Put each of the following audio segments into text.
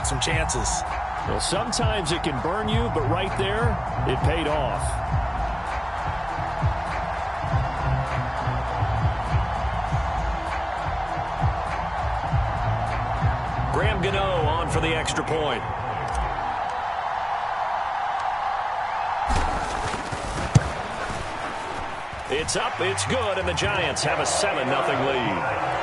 take some chances. Well, sometimes it can burn you, but right there, it paid off. Graham Gano on for the extra point. It's up, it's good, and the Giants have a 7-0 lead.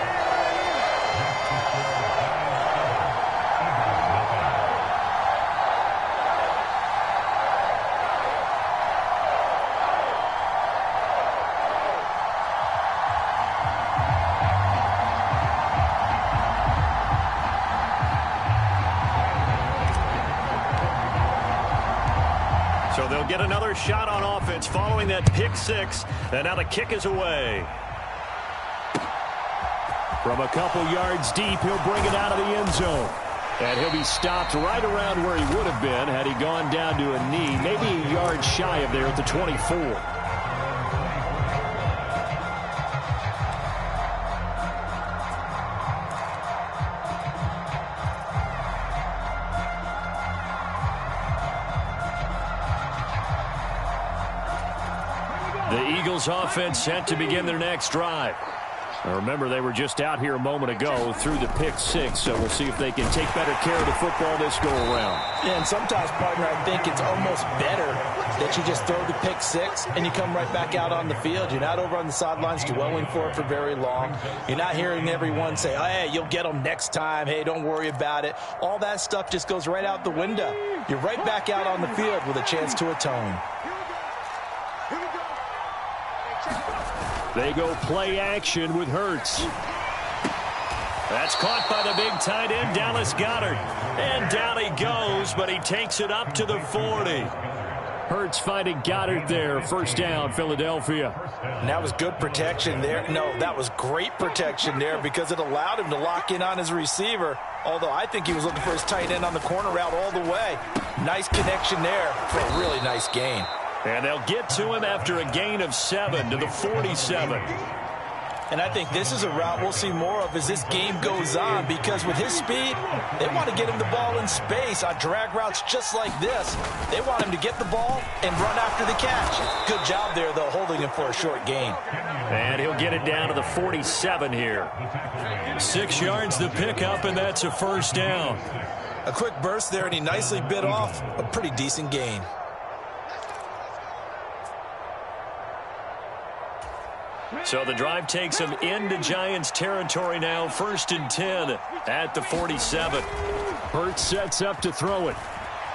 So they'll get another shot on offense following that pick six. And now the kick is away. From a couple yards deep, he'll bring it out of the end zone. And he'll be stopped right around where he would have been had he gone down to a knee, maybe a yard shy of there at the 24. The Eagles offense set to begin their next drive. Now remember, they were just out here a moment ago through the pick six, so we'll see if they can take better care of the football this go-around. Yeah, and sometimes, partner, I think it's almost better that you just throw the pick six and you come right back out on the field. You're not over on the sidelines dwelling for it for very long. You're not hearing everyone say, oh, hey, you'll get them next time. Hey, don't worry about it. All that stuff just goes right out the window. You're right back out on the field with a chance to atone. They go play action with Hurts. That's caught by the big tight end, Dallas Goedert. And down he goes, but he takes it up to the 40. Hurts finding Goedert there. First down, Philadelphia. And that was good protection there. No, that was great protection there because it allowed him to lock in on his receiver. Although I think he was looking for his tight end on the corner route all the way. Nice connection there for a really nice gain. And they'll get to him after a gain of 7 to the 47. And I think this is a route we'll see more of as this game goes on because with his speed, they want to get him the ball in space on drag routes just like this. They want him to get the ball and run after the catch. Good job there, though, holding him for a short gain. And he'll get it down to the 47 here. 6 yards the pickup, and that's a first down. A quick burst there, and he nicely bit off a pretty decent gain. So the drive takes him into Giants territory now. 1st and 10 at the 47. Hurts sets up to throw it.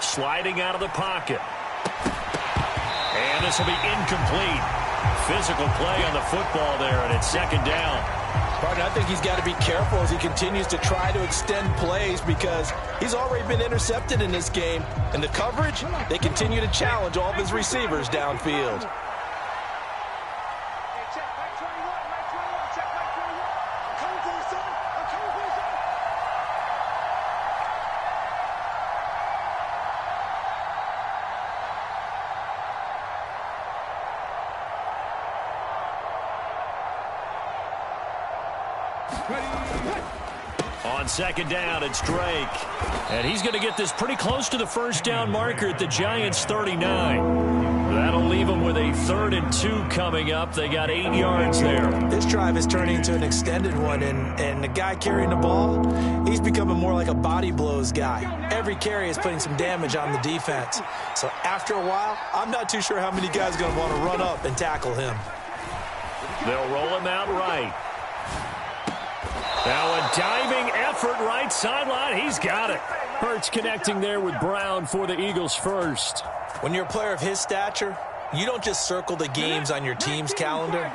Sliding out of the pocket. And this will be incomplete. Physical play on the football there, and it's 2nd down. Partner, I think he's got to be careful as he continues to try to extend plays because he's already been intercepted in this game. And the coverage, they continue to challenge all of his receivers downfield. On 2nd down, it's Drake. And he's going to get this pretty close to the first down marker at the Giants' 39. That'll leave them with a 3rd and 2 coming up. They got 8 yards there. This drive is turning into an extended one, and the guy carrying the ball, he's becoming more like a body blows guy. Every carry is putting some damage on the defense. So after a while, I'm not too sure how many guys are going to want to run up and tackle him. They'll roll him out right. Now a diving effort right sideline. He's got it. Hurts connecting there with Brown for the Eagles first. When you're a player of his stature, you don't just circle the games on your team's calendar.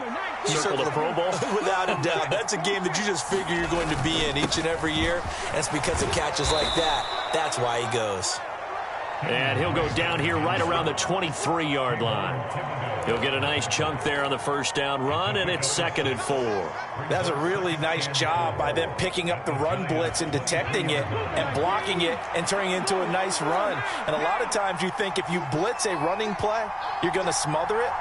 You circle the Pro Bowl. Without a doubt. That's a game that you just figure you're going to be in each and every year. And it's because of catches like that. That's why he goes. And he'll go down here right around the 23-yard line. He'll get a nice chunk there on the first down run, and it's 2nd and 4. That's a really nice job by them picking up the run blitz and detecting it and blocking it and turning it into a nice run. And a lot of times you think if you blitz a running play, you're going to smother it.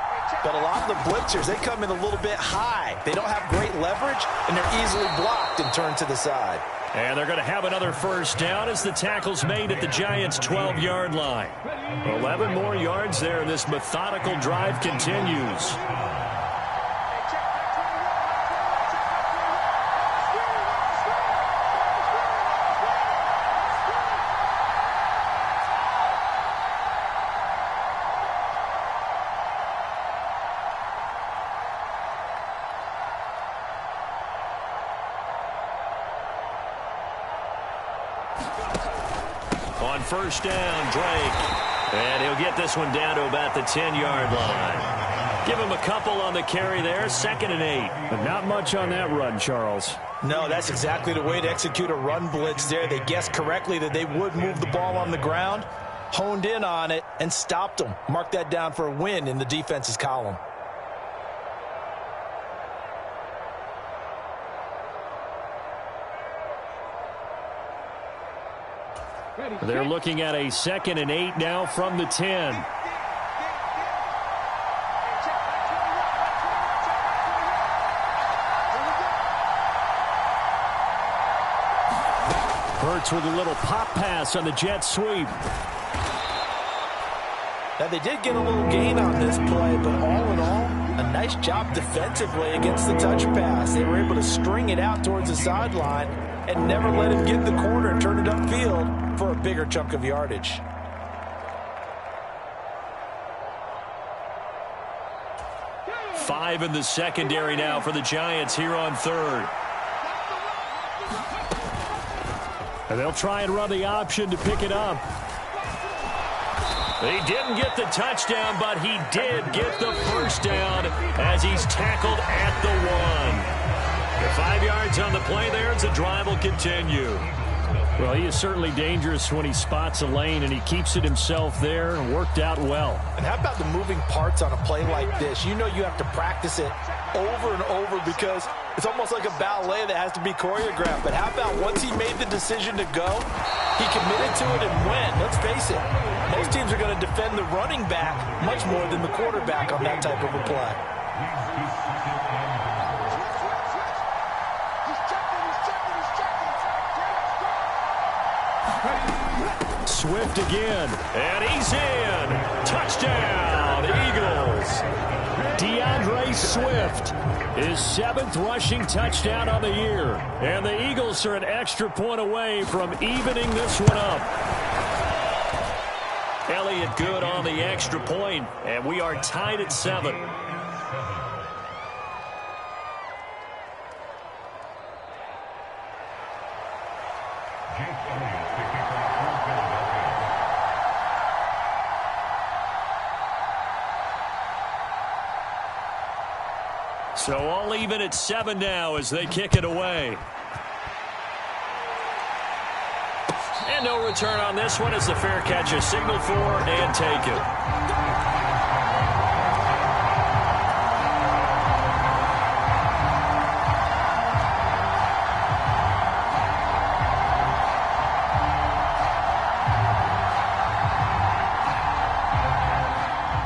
But a lot of the blitzers, they come in a little bit high. They don't have great leverage, and they're easily blocked and turned to the side. And they're going to have another first down as the tackle's made at the Giants' 12-yard line. 11 more yards there. This methodical drive continues. On first down, Drake. And he'll get this one down to about the 10-yard line. Give him a couple on the carry there, 2nd and 8. But not much on that run, Charles. No, that's exactly the way to execute a run blitz there. They guessed correctly that they would move the ball on the ground, honed in on it, and stopped them. Mark that down for a win in the defense's column. They're looking at a 2nd and 8 now from the 10. Hurts with a little pop pass on the jet sweep. Now, they did get a little gain on this play, but all in all, a nice job defensively against the touch pass. They were able to string it out towards the sideline and never let him get in the corner and turn it upfield for a bigger chunk of yardage. Five in the secondary now for the Giants here on 3rd. And they'll try and run the option to pick it up. He didn't get the touchdown, but he did get the first down as he's tackled at the 1. 5 yards on the play there as the drive will continue. Well, he is certainly dangerous when he spots a lane, and he keeps it himself there and worked out well. And how about the moving parts on a play like this? You know you have to practice it over and over because it's almost like a ballet that has to be choreographed. But how about once he made the decision to go, he committed to it and went. Let's face it, most teams are going to defend the running back much more than the quarterback on that type of a play. Swift again, and he's in. Touchdown, Eagles. DeAndre Swift, his 7th rushing touchdown on the year. And the Eagles are an extra point away from evening this one up. Elliott good on the extra point, and we are tied at 7. So all even at 7 now as they kick it away. And no return on this one as the fair catch is signaled for and taken.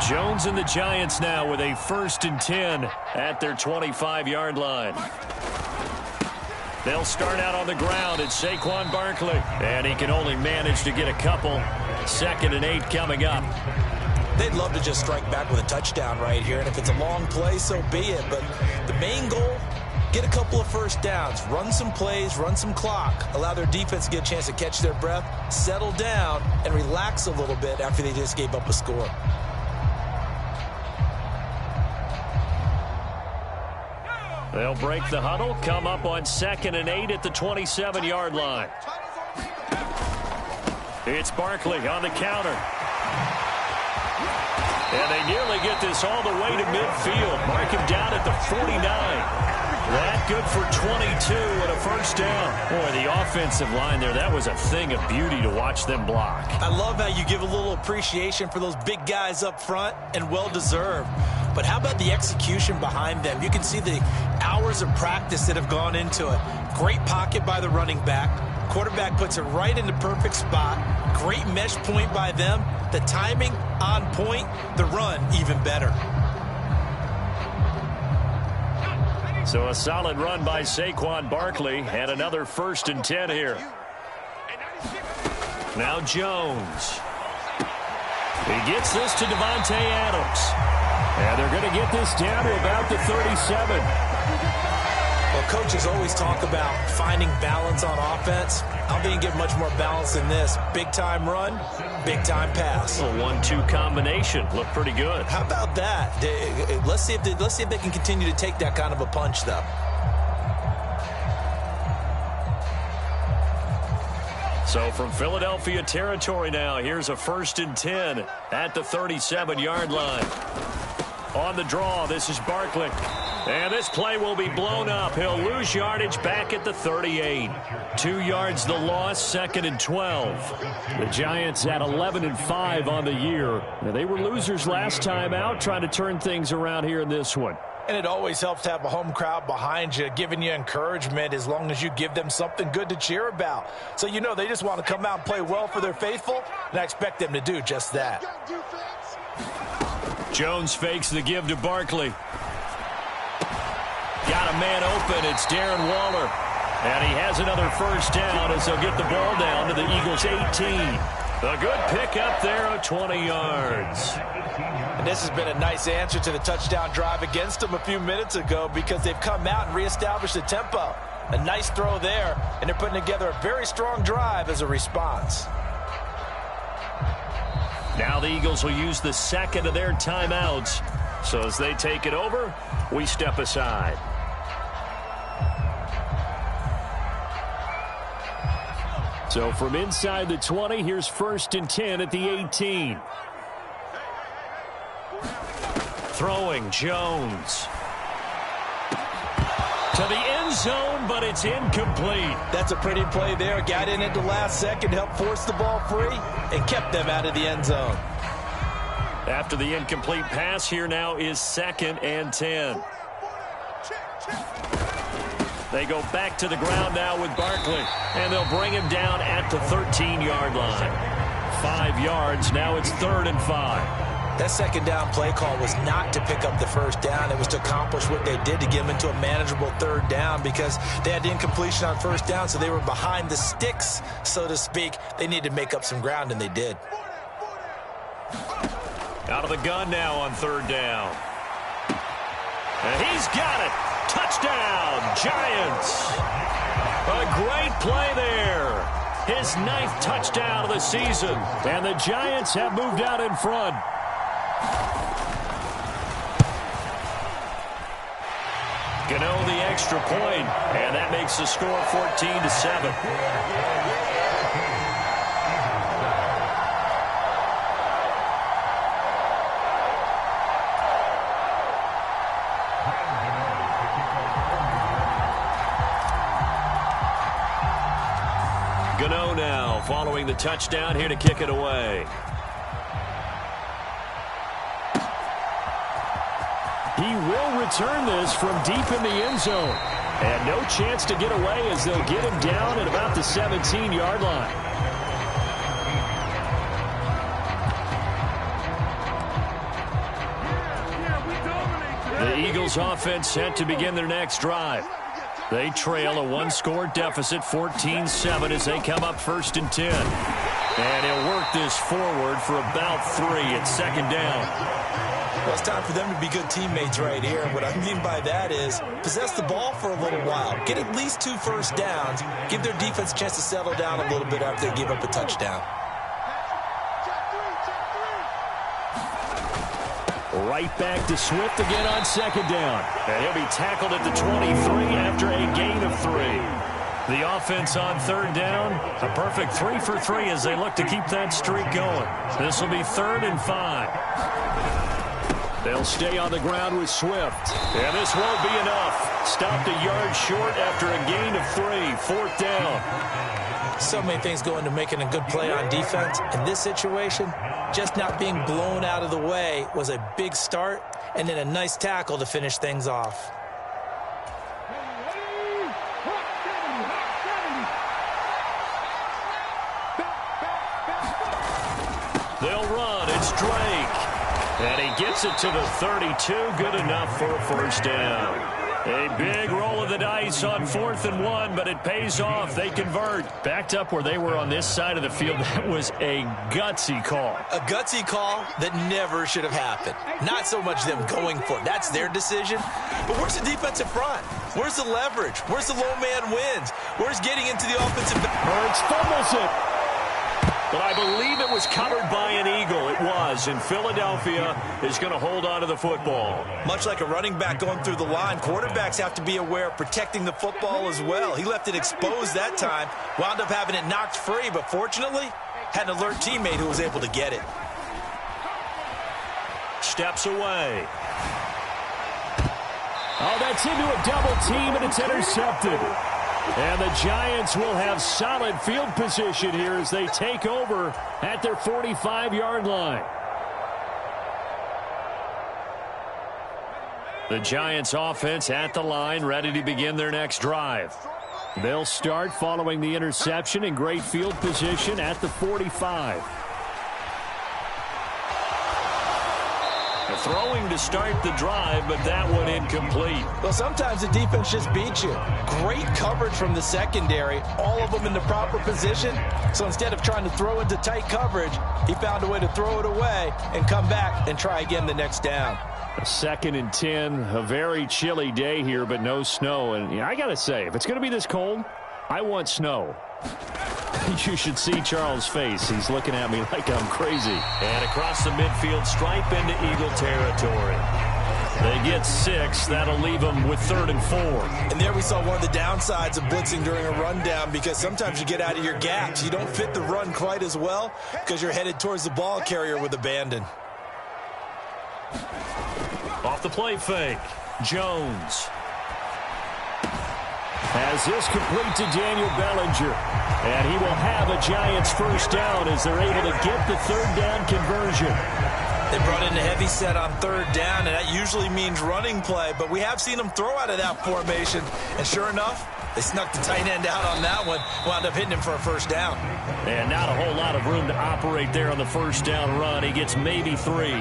Jones and the Giants now with a 1st and 10 at their 25-yard line. They'll start out on the ground. It's Saquon Barkley. And he can only manage to get a couple. 2nd and 8 coming up. They'd love to just strike back with a touchdown right here. And if it's a long play, so be it. But the main goal, get a couple of first downs. Run some plays, run some clock. Allow their defense to get a chance to catch their breath, settle down, and relax a little bit after they just gave up a score. They'll break the huddle, come up on 2nd and 8 at the 27-yard line. It's Barkley on the counter. And they nearly get this all the way to midfield. Mark him down at the 49. That good for 22 and a first down. Boy, the offensive line there, that was a thing of beauty to watch them block. I love how you give a little appreciation for those big guys up front, and well-deserved. But how about the execution behind them? You can see the hours of practice that have gone into it. Great pocket by the running back. Quarterback puts it right in the perfect spot. Great mesh point by them. The timing on point. The run even better. So a solid run by Saquon Barkley and another 1st and 10 here. Now Jones. He gets this to Davante Adams. And they're going to get this down to about the 37. Well, coaches always talk about finding balance on offense. I don't think you get much more balance than this. Big-time run, big-time pass. A 1-2 combination. Looked pretty good. How about that? Let's see if they can continue to take that kind of a punch, though. So from Philadelphia territory now, here's a 1st and 10 at the 37-yard line. On the draw, this is Barkley. And this play will be blown up. He'll lose yardage back at the 38. 2 yards the loss, 2nd and 12. The Giants at 11-5 on the year. Now, they were losers last time out, trying to turn things around here in this one. And it always helps to have a home crowd behind you, giving you encouragement as long as you give them something good to cheer about. So you know they just want to come out and play well for their faithful, and I expect them to do just that. Jones fakes the give to Barkley. Got a man open. It's Darren Waller. And he has another 1st down as they'll get the ball down to the Eagles' 18. A good pickup there of 20 yards. And this has been a nice answer to the touchdown drive against them a few minutes ago because they've come out and reestablished the tempo. A nice throw there, and they're putting together a very strong drive as a response. Now the Eagles will use the 2nd of their timeouts. So as they take it over, we step aside. So from inside the 20, here's 1st and 10 at the 18. Throwing Jones. To the end zone, but it's incomplete. That's a pretty play there. Got in at the last second, helped force the ball free, and kept them out of the end zone. After the incomplete pass, here now is 2nd and 10. They go back to the ground now with Barkley, and they'll bring him down at the 13-yard line. 5 yards, now it's 3rd and 5. That 2nd down play call was not to pick up the 1st down. It was to accomplish what they did to get them into a manageable 3rd down because they had the incompletion on 1st down, so they were behind the sticks, so to speak. They needed to make up some ground, and they did. Out of the gun now on 3rd down. And he's got it. Touchdown, Giants. A great play there. His 9th touchdown of the season. And the Giants have moved out in front. Gano the extra point, and that makes the score 14-7. Gano now following the touchdown here to kick it away. He will return this from deep in the end zone. And no chance to get away as they'll get him down at about the 17-yard line. The Eagles offense set to begin their next drive. They trail a 1-score deficit, 14-7, as they come up 1st and 10. And he'll work this forward for about 3 at 2nd down. Well, it's time for them to be good teammates right here. And what I mean by that is possess the ball for a little while. Get at least 2 1st downs. Give their defense a chance to settle down a little bit after they give up a touchdown. Right back to Swift again on 2nd down. And he'll be tackled at the 23 after a gain of 3. The offense on 3rd down, a perfect 3 for 3 as they look to keep that streak going. This will be 3rd and 5. They'll stay on the ground with Swift. And this won't be enough. Stopped a yard short after a gain of 3. 4th down. So many things go into making a good play on defense. In this situation, just not being blown out of the way was a big start, and then a nice tackle to finish things off. They'll run. It's Drake. And he gets it to the 32. Good enough for a 1st down. A big roll of the dice on 4th and 1, but it pays off. They convert. Backed up where they were on this side of the field. That was a gutsy call. A gutsy call that never should have happened. Not so much them going for it. That's their decision. But where's the defensive front? Where's the leverage? Where's the low man wins? Where's getting into the offensive? Hurts fumbles it. But I believe it was covered by an Eagle. It was, and Philadelphia is going to hold on to the football. Much like a running back going through the line, quarterbacks have to be aware of protecting the football as well. He left it exposed that time, wound up having it knocked free, but fortunately, had an alert teammate who was able to get it. Steps away. Oh, that's into a double team, and it's intercepted. And the Giants will have solid field position here as they take over at their 45-yard line. The Giants offense at the line, ready to begin their next drive. They'll start following the interception in great field position at the 45. Throwing to start the drive, but that one incomplete. Well, sometimes the defense just beats you. Great coverage from the secondary, all of them in the proper position. So instead of trying to throw into tight coverage, he found a way to throw it away and come back and try again the next down. A 2nd and 10, a very chilly day here, but no snow. And yeah, I got to say, if it's going to be this cold, I want snow. You should see Charles' face. He's looking at me like I'm crazy. And across the midfield stripe into Eagle territory. They get 6. That'll leave them with 3rd and 4. And there we saw one of the downsides of blitzing during a rundown, because sometimes you get out of your gaps. You don't fit the run quite as well because you're headed towards the ball carrier with abandon. Off the play fake. Jones. As this complete to Daniel Bellinger. And he will have a Giants first down as they're able to get the 3rd down conversion. They brought in a heavy set on 3rd down, and that usually means running play, but we have seen them throw out of that formation. And sure enough, they snuck the tight end out on that one, wound up hitting him for a first down. And not a whole lot of room to operate there on the first down run. He gets maybe 3.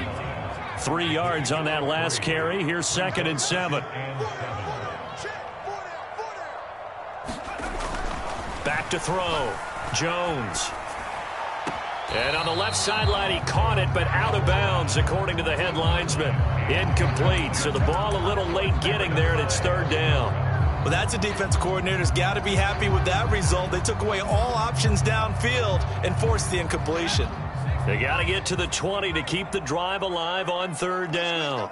3 yards on that last carry. Here's 2nd and 7. Back to throw. Jones. And on the left sideline, he caught it, but out of bounds, according to the head linesman. Incomplete. So the ball a little late getting there, and it's 3rd down. Well, that's a defense coordinator's got to be happy with that result. They took away all options downfield and forced the incompletion. They got to get to the 20 to keep the drive alive on 3rd down.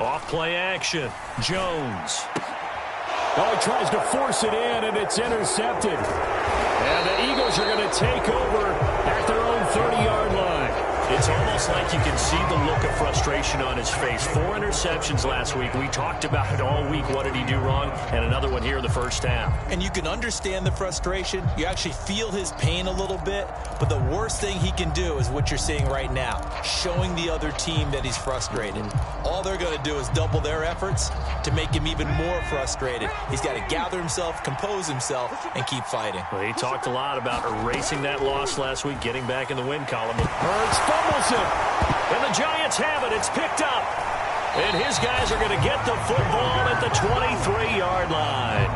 Off play action. Jones. Oh, he tries to force it in, and it's intercepted. And the Eagles are going to take over at their own 30-yard line. It's almost like you can see the look of frustration on his face. 4 interceptions last week. We talked about it all week. What did he do wrong? And another one here in the first half. And you can understand the frustration. You actually feel his pain a little bit. But the worst thing he can do is what you're seeing right now, showing the other team that he's frustrated. All they're going to do is double their efforts to make him even more frustrated. He's got to gather himself, compose himself, and keep fighting. Well, he talked a lot about erasing that loss last week, getting back in the win column. Hurts fumbles it. And the Giants have it. It's picked up. And his guys are going to get the football at the 23-yard line.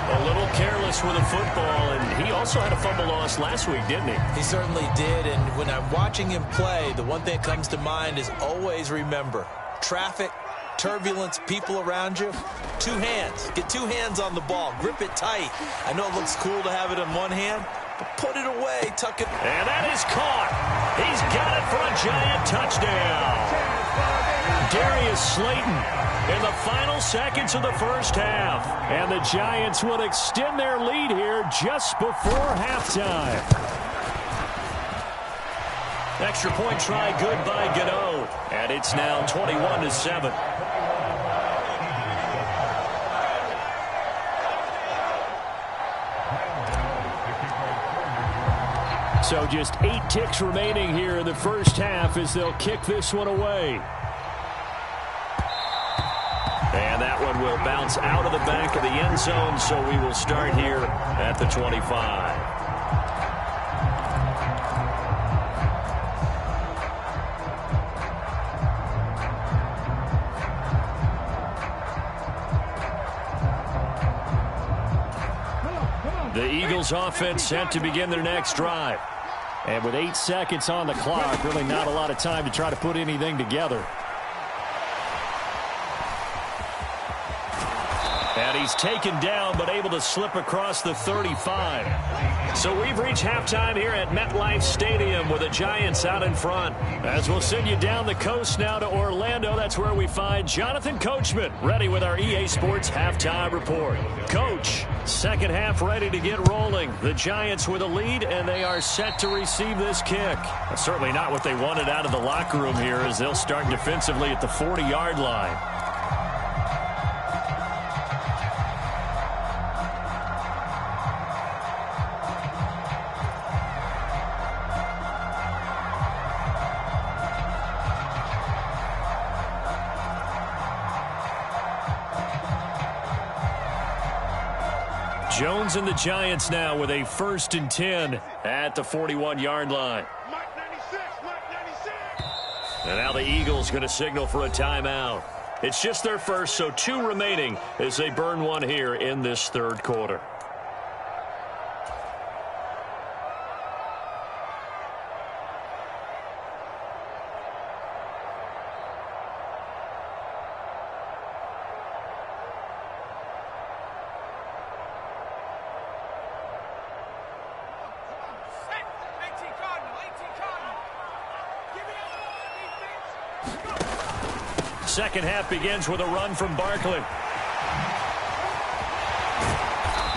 A little careless with the football, and he also had a fumble loss last week, didn't he? He certainly did, and when I'm watching him play, the one thing that comes to mind is always remember, traffic, turbulence, people around you, 2 hands. Get 2 hands on the ball. Grip it tight. I know it looks cool to have it in one hand, but put it away, tuck it. And that is caught. He's got it for a Giant touchdown. Darius Slayton in the final seconds of the first half. And the Giants will extend their lead here just before halftime. Extra point try good by Gano. And it's now 21-7. So just 8 ticks remaining here in the first half as they'll kick this one away. And that one will bounce out of the back of the end zone, so we will start here at the 25. Eagles offense set to begin their next drive. And with 8 seconds on the clock, really not a lot of time to try to put anything together. And he's taken down, but able to slip across the 35. So we've reached halftime here at MetLife Stadium with the Giants out in front. As we'll send you down the coast now to Orlando, that's where we find Jonathan Coachman ready with our EA Sports halftime report. Coach, second half ready to get rolling. The Giants with a lead, and they are set to receive this kick. Certainly not what they wanted out of the locker room here, as they'll start defensively at the 40-yard line. Jones and the Giants now with a 1st and 10 at the 41-yard line. And now the Eagles going to signal for a timeout. It's just their first, so 2 remaining as they burn one here in this third quarter. Second half begins with a run from Barkley.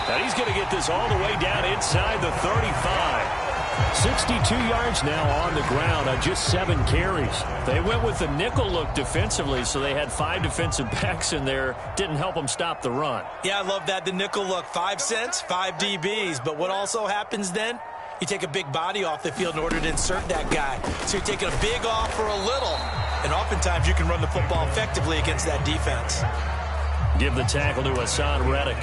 And he's going to get this all the way down inside the 35. 62 yards now on the ground on just 7 carries. They went with the nickel look defensively, so they had 5 defensive backs in there. Didn't help them stop the run. Yeah, I love that, the nickel look. 5 cents, 5 DBs. But what also happens then? You take a big body off the field in order to insert that guy. So you're taking a big off for a little. And oftentimes you can run the football effectively against that defense. Give the tackle to Hassan Reddick.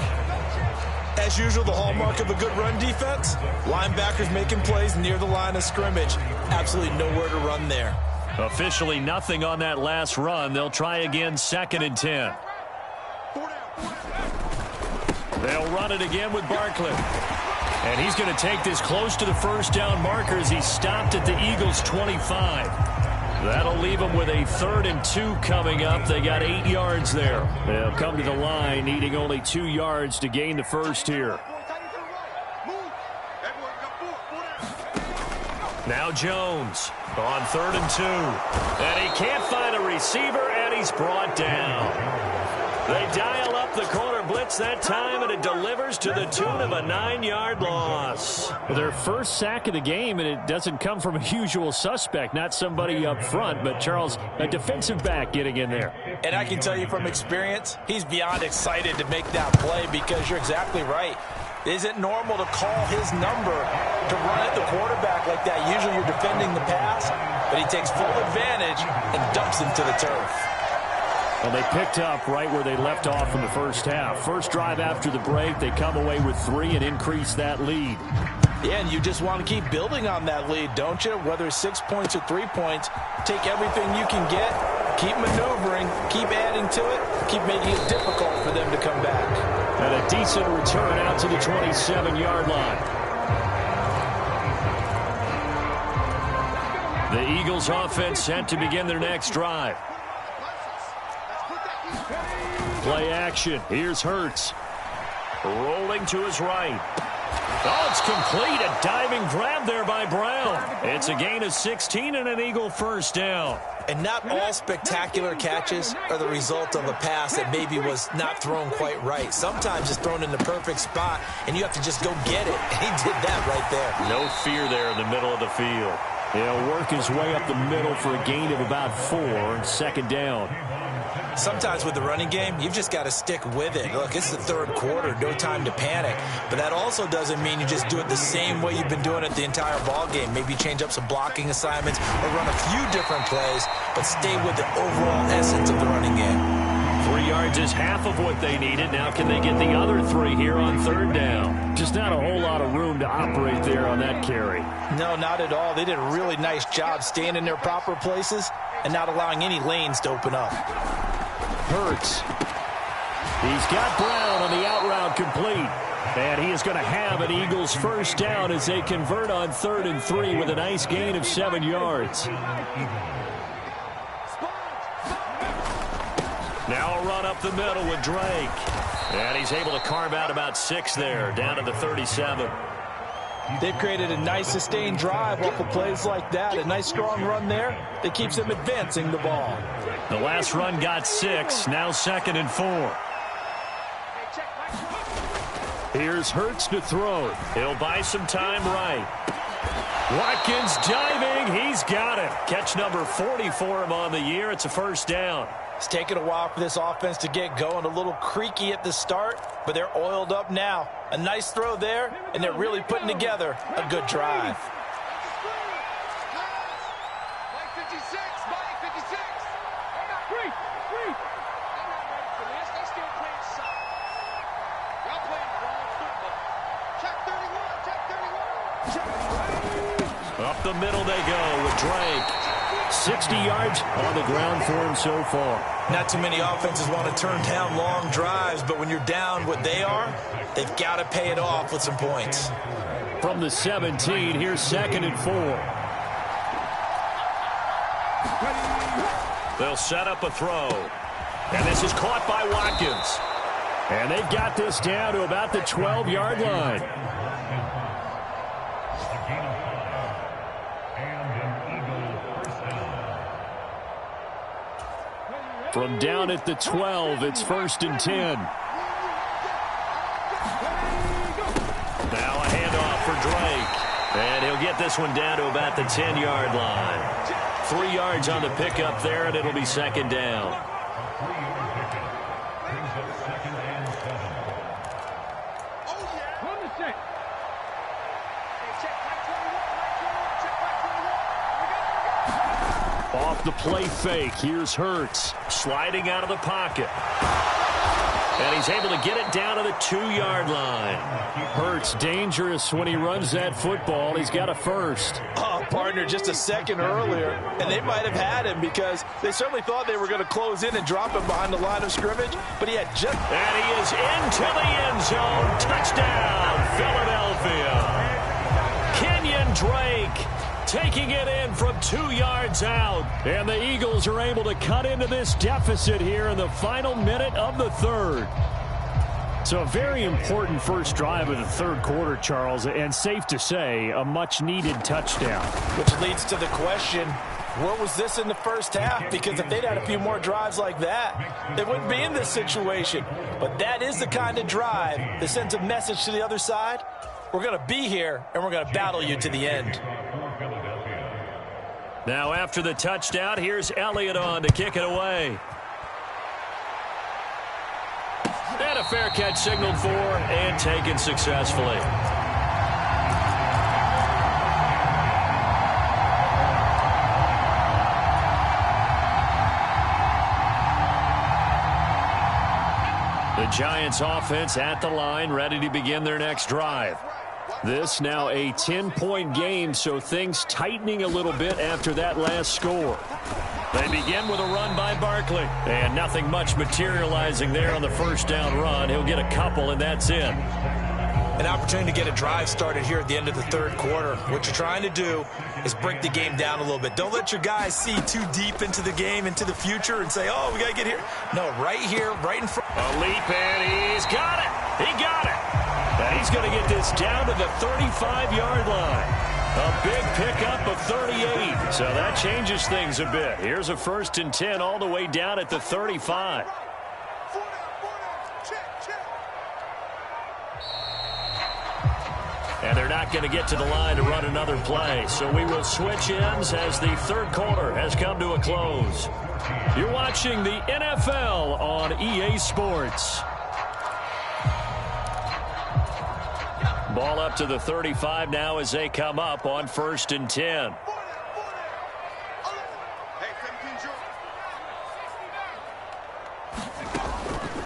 As usual, the hallmark of a good run defense, linebackers making plays near the line of scrimmage. Absolutely nowhere to run there. Officially nothing on that last run. They'll try again, 2nd and 10. They'll run it again with Barkley. And he's going to take this close to the first down marker as he stopped at the Eagles' 25. That'll leave them with a 3rd and 2 coming up. They got 8 yards there. They'll come to the line, needing only 2 yards to gain the first here. Now Jones on 3rd and 2. And he can't find a receiver, and he's brought down. They dial up the corner blitz that time, and it delivers to the tune of a 9-yard loss. Their first sack of the game, and it doesn't come from a usual suspect, not somebody up front, but Charles, a defensive back getting in there. And I can tell you from experience, he's beyond excited to make that play because you're exactly right. It isn't normal to call his number to run at the quarterback like that. Usually you're defending the pass, but he takes full advantage and dumps him to the turf. Well, they picked up right where they left off in the first half. First drive after the break, they come away with 3 and increase that lead. Yeah, and you just want to keep building on that lead, don't you? Whether it's 6 points or 3 points, take everything you can get, keep maneuvering, keep adding to it, keep making it difficult for them to come back. And a decent return out to the 27-yard line. The Eagles offense set to begin their next drive. Play action. Here's Hurts. Rolling to his right. Oh, it's complete. A diving grab there by Brown. It's a gain of 16 and an Eagle first down. And not all spectacular catches are the result of a pass that maybe was not thrown quite right. Sometimes it's thrown in the perfect spot, and you have to just go get it. And he did that right there. No fear there in the middle of the field. He'll work his way up the middle for a gain of about 4 and 2nd down. Sometimes with the running game, you've just got to stick with it. Look, it's the third quarter, no time to panic. But that also doesn't mean you just do it the same way you've been doing it the entire ball game. Maybe change up some blocking assignments or run a few different plays, but stay with the overall essence of the running game. 3 yards is half of what they needed. Now can they get the other 3 here on 3rd down? Just not a whole lot of room to operate there on that carry. No, not at all. They did a really nice job staying in their proper places and not allowing any lanes to open up. Hurts. He's got Brown on the out route complete. And he is going to have an Eagles first down as they convert on 3rd and 3 with a nice gain of 7 yards. Now a run up the middle with Drake. And he's able to carve out about 6 there, down to the 37. They've created a nice sustained drive off of plays like that. A nice strong run there that keeps them advancing the ball. The last run got 6, now 2nd and 4. Here's Hurts to throw. He'll buy some time right. Watkins diving. He's got it. Catch number 40 for him on the year. It's a first down. It's taken a while for this offense to get going. A little creaky at the start, but they're oiled up now. A nice throw there, and they're really putting together a good drive. Up the middle they go with Drake. 60 yards on the ground for him so far. Not too many offenses want to turn down long drives, but when you're down what they are, they've got to pay it off with some points. From the 17, here's 2nd and 4. They'll set up a throw. And this is caught by Watkins. And they've got this down to about the 12-yard line. From down at the 12, it's 1st and 10. Now a handoff for Drake. And he'll get this one down to about the 10-yard line. 3 yards on the pickup there, and it'll be 2nd down. Off the play fake, here's Hurts. Sliding out of the pocket. And he's able to get it down to the 2-yard line. Hurts dangerous when he runs that football. He's got a first. Oh, partner, just a second earlier, and they might have had him because they certainly thought they were going to close in and drop him behind the line of scrimmage, but he had just... And he is into the end zone. Touchdown, Philadelphia. Kenyon Drake taking it in from 2 yards out. And the Eagles are able to cut into this deficit here in the final minute of the 3rd. So a very important first drive of the 3rd quarter, Charles, and safe to say, a much-needed touchdown. Which leads to the question, where was this in the first half? Because if they'd had a few more drives like that, they wouldn't be in this situation. But that is the kind of drive that sends a message to the other side. We're going to be here, and we're going to battle you to the end. Now after the touchdown, here's Elliott on to kick it away. And a fair catch signaled for and taken successfully. The Giants offense at the line, ready to begin their next drive. This now a 10-point game, so things tightening a little bit after that last score. They begin with a run by Barkley. And nothing much materializing there on the first down run. He'll get a couple, and that's it. An opportunity to get a drive started here at the end of the 3rd quarter. What you're trying to do is break the game down a little bit. Don't let your guys see too deep into the game, into the future, and say, oh, we got to get here. No, right here, right in front. A leap, and he's got it. He got it. And he's going to get this down to the 35-yard line. A big pickup of 38. So that changes things a bit. Here's a 1st and 10 all the way down at the 35. And they're not going to get to the line to run another play. So we will switch ends as the 3rd quarter has come to a close. You're watching the NFL on EA Sports. Ball up to the 35 now as they come up on 1st and 10.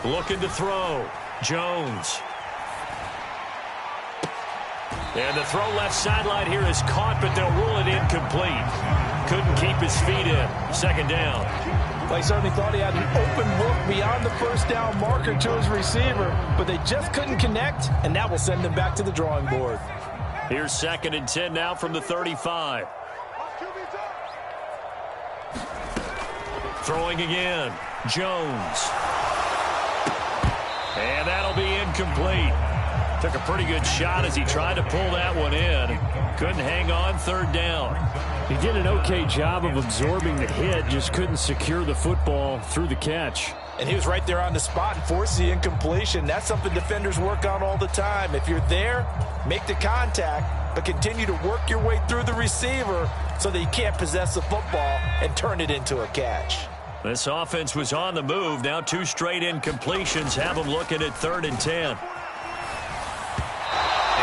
Looking to throw. Jones. And the throw left sideline here is caught, but they'll rule it incomplete. Couldn't keep his feet in. 2nd down. Well, he certainly thought he had an open look beyond the first down marker to his receiver, but they just couldn't connect, and that will send them back to the drawing board. Here's 2nd and 10 now from the 35. Throwing again. Jones. And that'll be incomplete. Took a pretty good shot as he tried to pull that one in. Couldn't hang on 3rd down. He did an okay job of absorbing the hit, just couldn't secure the football through the catch. And he was right there on the spot and forced the incompletion. That's something defenders work on all the time. If you're there, make the contact, but continue to work your way through the receiver so that you can't possess the football and turn it into a catch. This offense was on the move. Now 2 straight incompletions have them looking at 3rd and 10.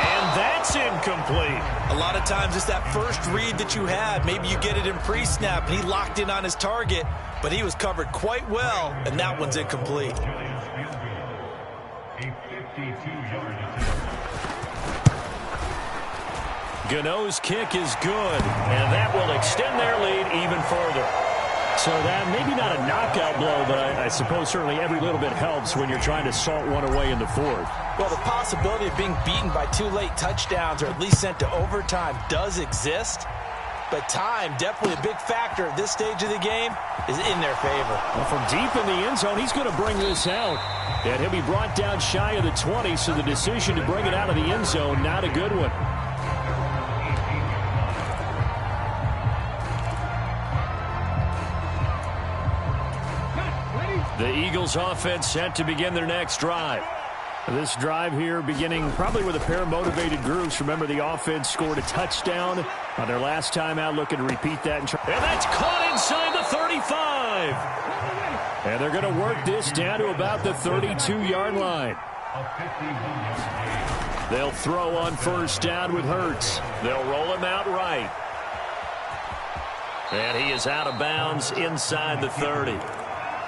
And that's incomplete. A lot of times it's that first read that you had. Maybe you get it in pre-snap, and he locked in on his target, but he was covered quite well, and that one's incomplete. Gano's kick is good, and that will extend their lead even further. So that maybe not a knockout blow, but I suppose certainly every little bit helps when you're trying to salt one away in the 4th. Well, the possibility of being beaten by 2 late touchdowns or at least sent to overtime does exist, but time, definitely a big factor at this stage of the game, is in their favor. Well, from deep in the end zone, he's going to bring this out. And he'll be brought down shy of the 20, so the decision to bring it out of the end zone, not a good one. The Eagles offense set to begin their next drive. This drive here beginning probably with a pair of motivated groups. Remember, the offense scored a touchdown on their last time out, looking to repeat that. And that's caught inside the 35. And they're going to work this down to about the 32-yard line. They'll throw on 1st down with Hurts. They'll roll him out right. And he is out of bounds inside the 30.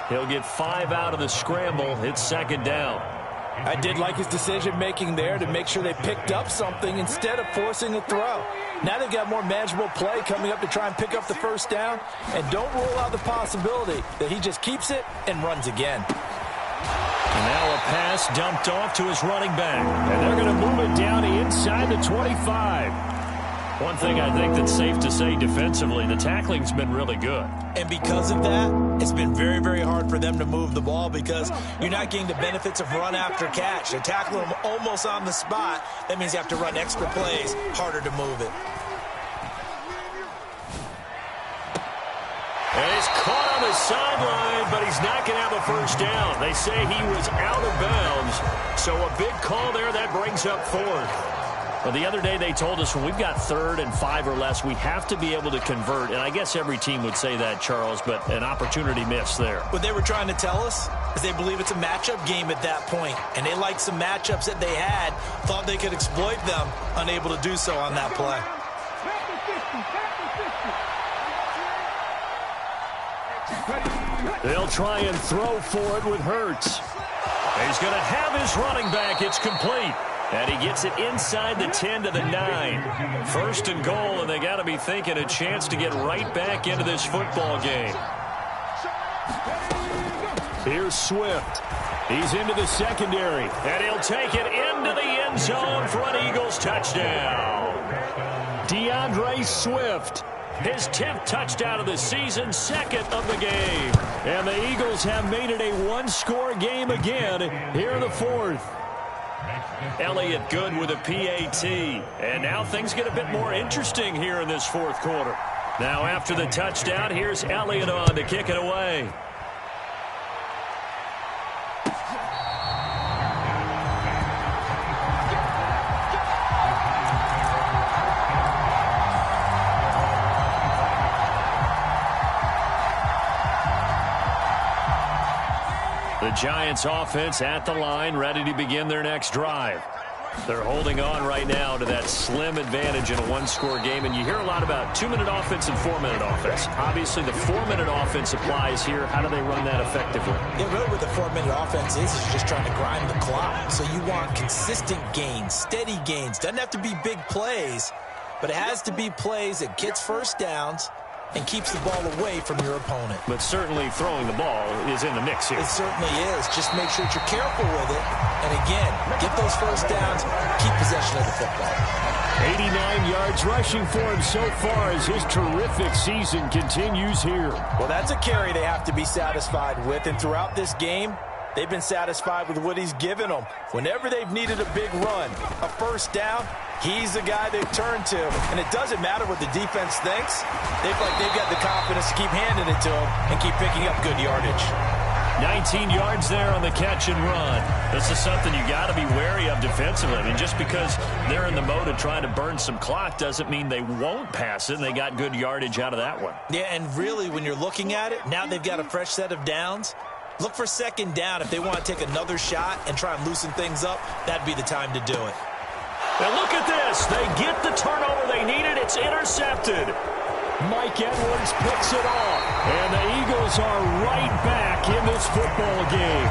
He'll get 5 out of the scramble. It's 2nd down. I did like his decision-making there to make sure they picked up something instead of forcing a throw. Now they've got more manageable play coming up to try and pick up the 1st down. And don't rule out the possibility that he just keeps it and runs again. And now a pass dumped off to his running back. And they're going to move it down to inside the 25. One thing I think that's safe to say defensively, the tackling's been really good. And because of that, it's been very, very hard for them to move the ball because you're not getting the benefits of run after catch. They're tackling them almost on the spot. That means you have to run extra plays, harder to move it. And he's caught on the sideline, but he's not going to have a 1st down. They say he was out of bounds, so a big call there that brings up 4th. Well, the other day they told us when we've got 3rd and 5 or less, we have to be able to convert. And I guess every team would say that, Charles, but an opportunity missed there. What they were trying to tell us is they believe it's a matchup game at that point. And they liked some matchups that they had, thought they could exploit them, unable to do so on that play. They'll try and throw for it with Hurts. He's going to have his running back. It's complete. And he gets it inside the 10 to the 9. 1st and goal, and they got to be thinking a chance to get right back into this football game. Here's Swift. He's into the secondary. And he'll take it into the end zone for an Eagles touchdown. DeAndre Swift. His 10th touchdown of the season, 2nd of the game. And the Eagles have made it a 1-score game again here in the 4th. Elliott good with a PAT. And now things get a bit more interesting here in this 4th quarter. Now after the touchdown, here's Elliott on to kick it away. The Giants offense at the line, ready to begin their next drive. They're holding on right now to that slim advantage in a 1-score game. And you hear a lot about 2-minute offense and 4-minute offense. Obviously, the 4-minute offense applies here. How do they run that effectively? Yeah, really what the 4-minute offense is you're just trying to grind the clock. So you want consistent gains, steady gains. Doesn't have to be big plays, but it has to be plays that gets 1st downs and keeps the ball away from your opponent. But certainly throwing the ball is in the mix here. It certainly is. Just make sure that you're careful with it. And again, get those first downs, keep possession of the football. 89 yards rushing for him so far as his terrific season continues here. Well, that's a carry they have to be satisfied with. And throughout this game, they've been satisfied with what he's given them. Whenever they've needed a big run, a first down, he's the guy they've turned to. And it doesn't matter what the defense thinks. They've got the confidence to keep handing it to him and keep picking up good yardage. 19 yards there on the catch and run. This is something you got to be wary of defensively. I mean, just because they're in the mode of trying to burn some clock doesn't mean they won't pass it, and they got good yardage out of that one. Yeah, and really, when you're looking at it, now they've got a fresh set of downs. Look for second down. If they want to take another shot and try and loosen things up, that'd be the time to do it. And look at this. They get the turnover they needed. It's intercepted. Mike Edwards picks it off. And the Eagles are right back in this football game.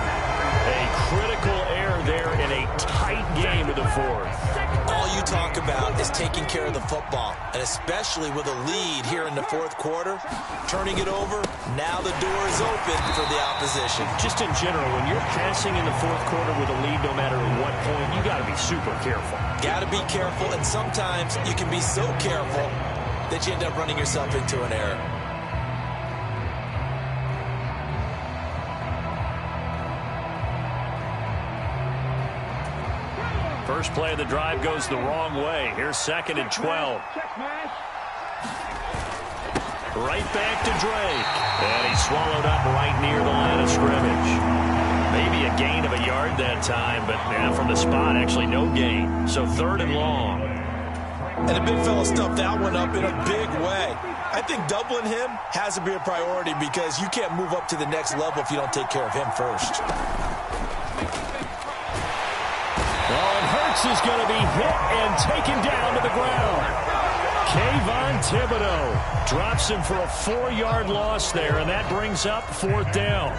A critical error there in a tight game in the fourth. All you talk about is taking care of the football, and especially with a lead here in the fourth quarter, turning it over, now the door is open for the opposition. Just in general, when you're passing in the fourth quarter with a lead, no matter at what point, you got to be super careful. Got to be careful, and sometimes you can be so careful that you end up running yourself into an error. First play of the drive goes the wrong way. Here's 2nd and 12. Right back to Drake. And he's swallowed up right near the line of scrimmage. Maybe a gain of a yard that time, but from the spot, actually no gain. So 3rd and long. And the big fella stuffed that one up in a big way. I think doubling him has to be a priority because you can't move up to the next level if you don't take care of him first. And Hurts is going to be hit and taken down to the ground. Kayvon Thibodeaux drops him for a 4-yard loss there, and that brings up 4th down.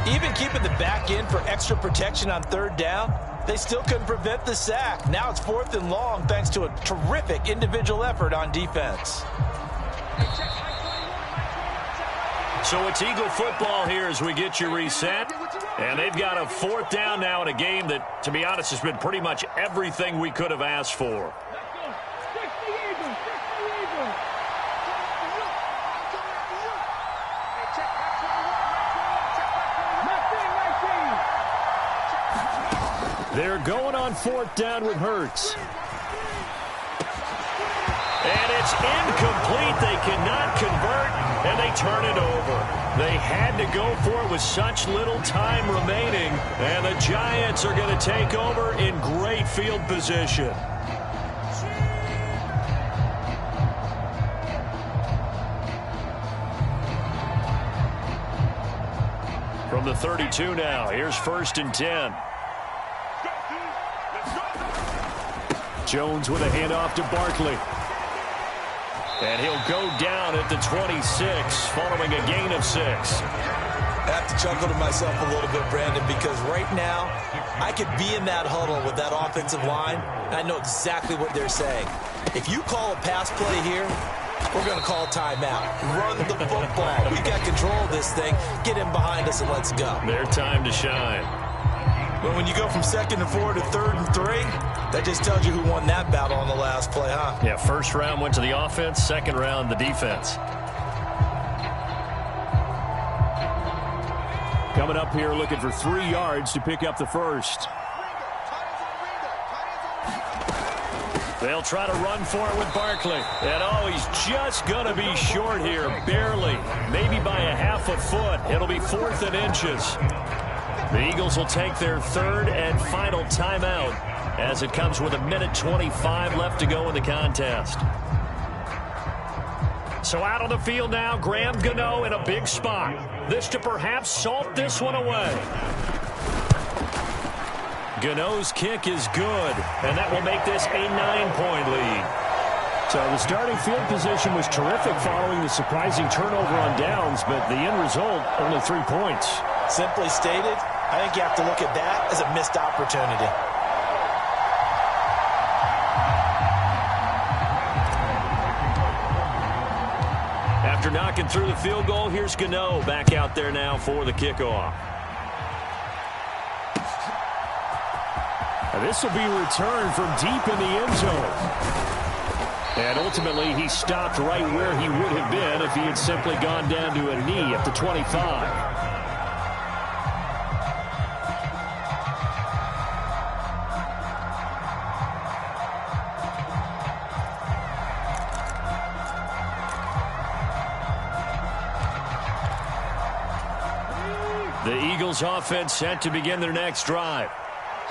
Even keeping the back end for extra protection on 3rd down, they still couldn't prevent the sack. Now it's 4th and long thanks to a terrific individual effort on defense. So it's Eagle football here as we get you reset. And they've got a 4th down now in a game that, to be honest, has been pretty much everything we could have asked for. They're going on 4th down with Hurts. And it's incomplete. They cannot convert, and they turn it over. They had to go for it with such little time remaining, and the Giants are going to take over in great field position. From the 32 now, here's 1st and 10. Jones with a handoff to Barkley. And he'll go down at the 26, following a gain of 6. I have to chuckle to myself a little bit, Brandon, because right now I could be in that huddle with that offensive line, and I know exactly what they're saying. If you call a pass play here, we're going to call timeout. Run the football. We've got control of this thing. Get in behind us and let's go. Their time to shine. But when you go from 2nd and 4 to 3rd and 3, that just tells you who won that battle on the last play, huh? Yeah, 1st round went to the offense, 2nd round the defense. Coming up here looking for 3 yards to pick up the 1st. They'll try to run for it with Barkley. And, he's just going to be short here, barely. Maybe by a half a foot. It'll be 4th and inches. The Eagles will take their 3rd and final timeout as it comes with 1:25 left to go in the contest. So out on the field now, Graham Gano in a big spot. This to perhaps salt this one away. Gano's kick is good, and that will make this a 9-point lead. So the starting field position was terrific following the surprising turnover on downs, but the end result, only 3 points. Simply stated, I think you have to look at that as a missed opportunity. After knocking through the field goal, here's Gano back out there now for the kickoff. This will be returned from deep in the end zone. And ultimately, he stopped right where he would have been if he had simply gone down to a knee at the 25. The Eagles offense set to begin their next drive.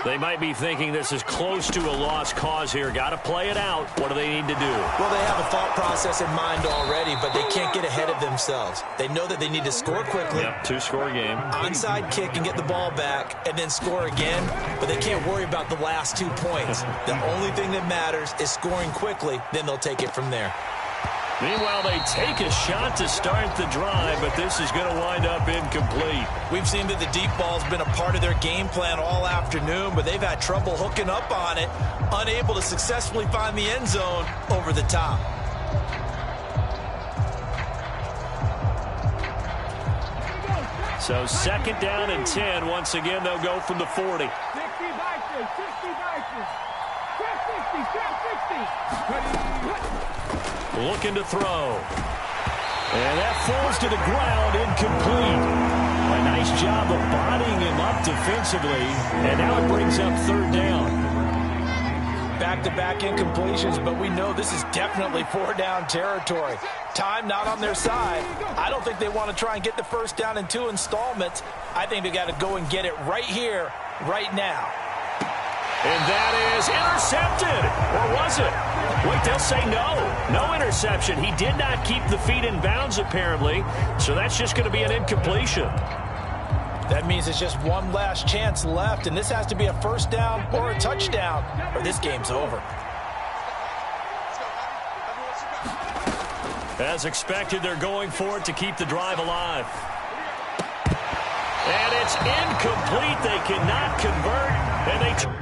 They might be thinking this is close to a lost cause here. Got to play it out. What do they need to do? Well, they have a thought process in mind already, but they can't get ahead of themselves. They know that they need to score quickly. Yep, two-score game. Onside kick and get the ball back and then score again, but they can't worry about the last 2 points. The only thing that matters is scoring quickly, then they'll take it from there. Meanwhile, they take a shot to start the drive, but this is going to wind up incomplete. We've seen that the deep ball's been a part of their game plan all afternoon, but they've had trouble hooking up on it, unable to successfully find the end zone over the top. So 2nd down and 10. Once again, they'll go from the 40. Looking to throw. And that falls to the ground, incomplete. A nice job of bodying him up defensively. And now it brings up 3rd down. Back-to-back incompletions, but we know this is definitely 4-down territory. Time not on their side. I don't think they want to try and get the 1st down in 2 installments. I think they got to go and get it right here, right now. And that is intercepted. Or was it? Wait, they'll say no. No interception. He did not keep the feet in bounds, apparently. So that's just going to be an incompletion. That means it's just one last chance left, and this has to be a 1st down or a touchdown, or this game's over. As expected, they're going for it to keep the drive alive. And it's incomplete. They cannot convert, and they...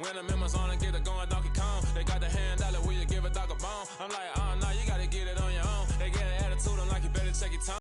When the members on the